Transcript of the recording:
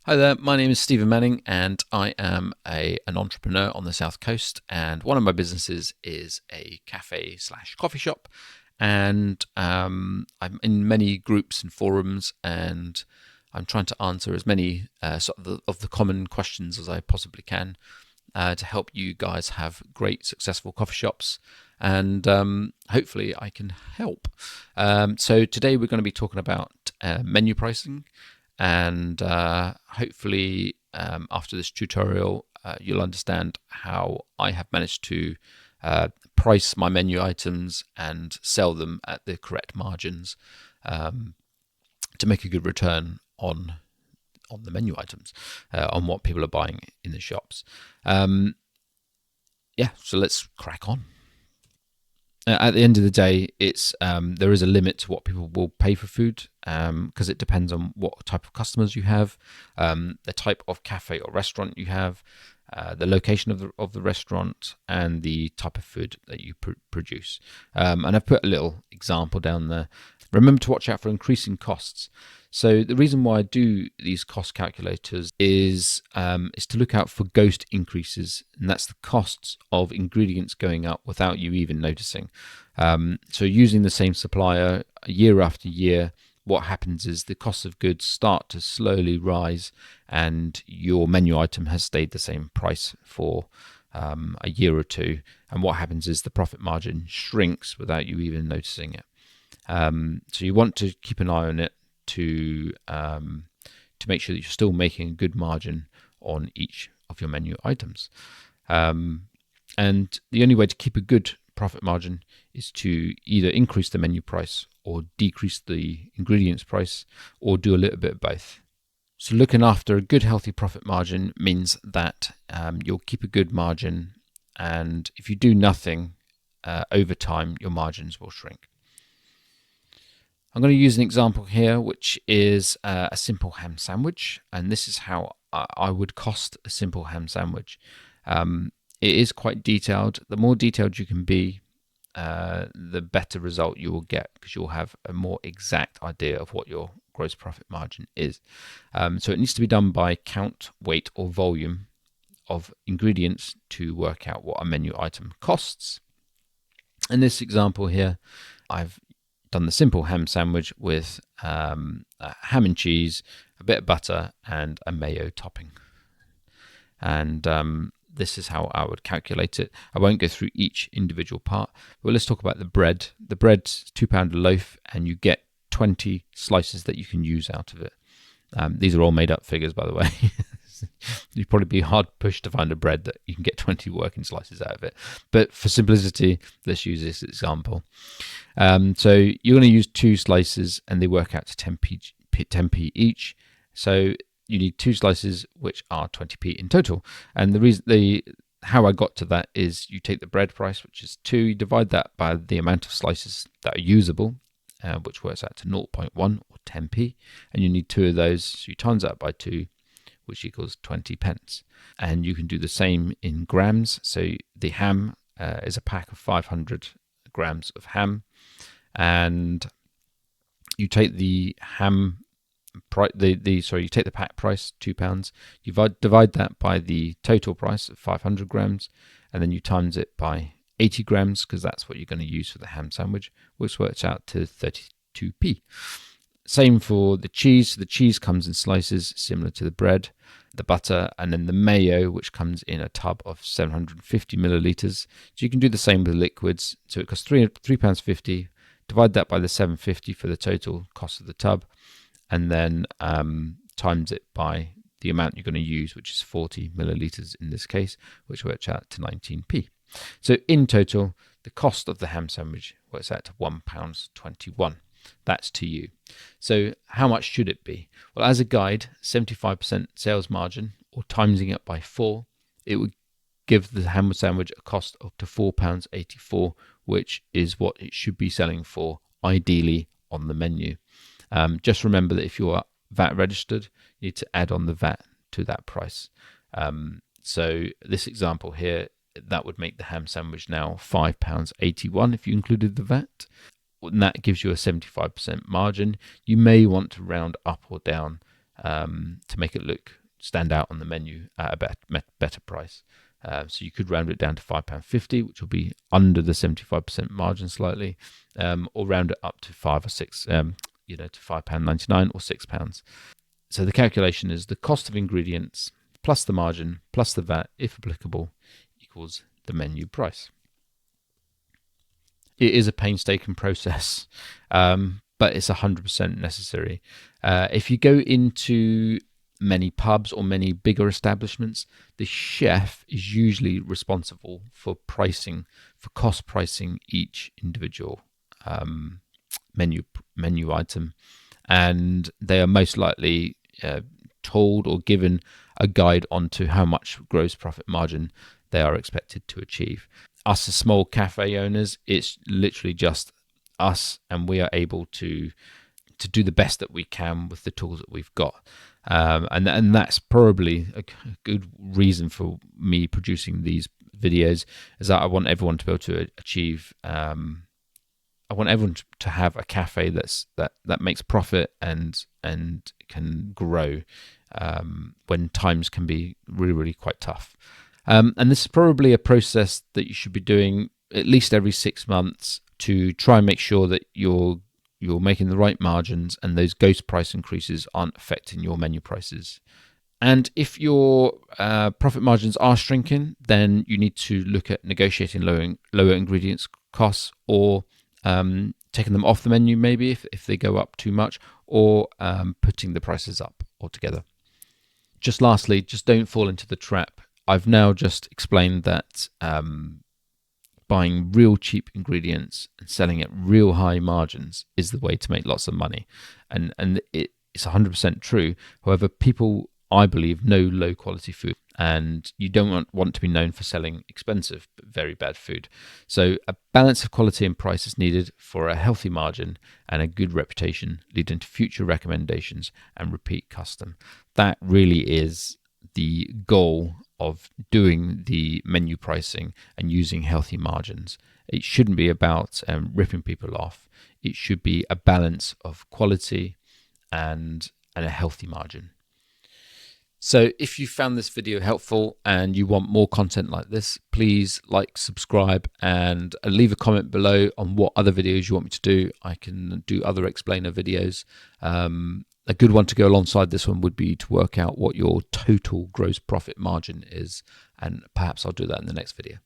Hi there, my name is Stephen Manning and I am an entrepreneur on the South Coast, and one of my businesses is a cafe slash coffee shop, and I'm in many groups and forums, and I'm trying to answer as many of the common questions as I possibly can to help you guys have great successful coffee shops, and hopefully I can help. So today we're going to be talking about menu pricing, and hopefully after this tutorial you'll understand how I have managed to price my menu items and sell them at the correct margins to make a good return on the menu items, on what people are buying in the shops. So let's crack on. At the end of the day, it's there is a limit to what people will pay for food, because it depends on what type of customers you have, the type of cafe or restaurant you have, the location of the restaurant, and the type of food that you produce. And I've put a little example down there. Remember to watch out for increasing costs. So the reason why I do these cost calculators is to look out for ghost increases, and that's the costs of ingredients going up without you even noticing. So using the same supplier year after year, what happens is the cost of goods start to slowly rise, and your menu item has stayed the same price for a year or two. And what happens is the profit margin shrinks without you even noticing it. So you want to keep an eye on it to make sure that you're still making a good margin on each of your menu items. And the only way to keep a good profit margin is to either increase the menu price or decrease the ingredients price, or do a little bit of both. So looking after a good healthy profit margin means that you'll keep a good margin, and if you do nothing over time, your margins will shrink. I'm going to use an example here, which is a simple ham sandwich, and this is how I would cost a simple ham sandwich. It is quite detailed. The more detailed you can be, the better result you will get, because you'll have a more exact idea of what your gross profit margin is. So it needs to be done by count, weight, or volume of ingredients to work out what a menu item costs. In this example here, I've done the simple ham sandwich with ham and cheese, a bit of butter, and a mayo topping. And this is how I would calculate it. I won't go through each individual part, but let's talk about the bread. The bread's £2 a loaf, and you get 20 slices that you can use out of it. These are all made up figures, by the way. You'd probably be hard pushed to find a bread that you can get 20 working slices out of it. But for simplicity, let's use this example. So you're going to use 2 slices, and they work out to 10p each. So you need 2 slices, which are 20p in total. And the reason how I got to that is you take the bread price, which is 2, you divide that by the amount of slices that are usable, which works out to 0.1 or 10p, and you need 2 of those, so you times that by 2, which equals 20 pence. And you can do the same in grams. So the ham is a pack of 500 grams of ham, and you take the ham price. You take the pack price, £2. You divide that by the total price of 500 grams, and then you times it by 80 grams, because that's what you're going to use for the ham sandwich, which works out to 32p. Same for the cheese. The cheese comes in slices, similar to the bread, the butter, and then the mayo, which comes in a tub of 750 millilitres. So you can do the same with liquids. So it costs £3.50. Divide that by the 750 for the total cost of the tub, and then times it by the amount you're going to use, which is 40 millilitres in this case, which works out to 19p. So in total, the cost of the ham sandwich works out to £1.21. That's to you. So how much should it be? Well, as a guide, 75% sales margin, or timesing it by 4, it would give the ham sandwich a cost up to £4.84, which is what it should be selling for, ideally, on the menu. Just remember that if you are VAT registered, you need to add on the VAT to that price. So this example here, that would make the ham sandwich now £5.81 if you included the VAT. And that gives you a 75% margin. You may want to round up or down to make it stand out on the menu at a better price. So you could round it down to £5.50, which will be under the 75% margin slightly, or round it up to £5 or £6, to £5.99 or £6. So the calculation is the cost of ingredients plus the margin plus the VAT, if applicable, equals the menu price. It is a painstaking process, but it's 100% necessary. If you go into many pubs or many bigger establishments, the chef is usually responsible for cost pricing each individual menu item, and they are most likely told or given a guide onto how much gross profit margin they are expected to achieve. Us as small cafe owners, it's literally just us, and we are able to do the best that we can with the tools that we've got. And that's probably a good reason for me producing these videos, is that I want everyone to be able to achieve. I want everyone to have a cafe that makes profit and can grow when times can be really, really quite tough. And this is probably a process that you should be doing at least every 6 months to try and make sure that you're making the right margins and those ghost price increases aren't affecting your menu prices. And if your profit margins are shrinking, then you need to look at negotiating lower ingredients costs, or taking them off the menu maybe if they go up too much, or putting the prices up altogether. Just lastly, just don't fall into the trap. I've now just explained that buying real cheap ingredients and selling at real high margins is the way to make lots of money, and it's 100% true. However, people, I believe, know low quality food, and you don't want to be known for selling expensive but very bad food. So a balance of quality and price is needed for a healthy margin and a good reputation, leading to future recommendations and repeat custom. That really is the goal of doing the menu pricing and using healthy margins. It shouldn't be about ripping people off. It should be a balance of quality and a healthy margin. So if you found this video helpful and you want more content like this, please like, subscribe, and leave a comment below on what other videos you want me to do. I can do other explainer videos. A good one to go alongside this one would be to work out what your total gross profit margin is, and perhaps I'll do that in the next video.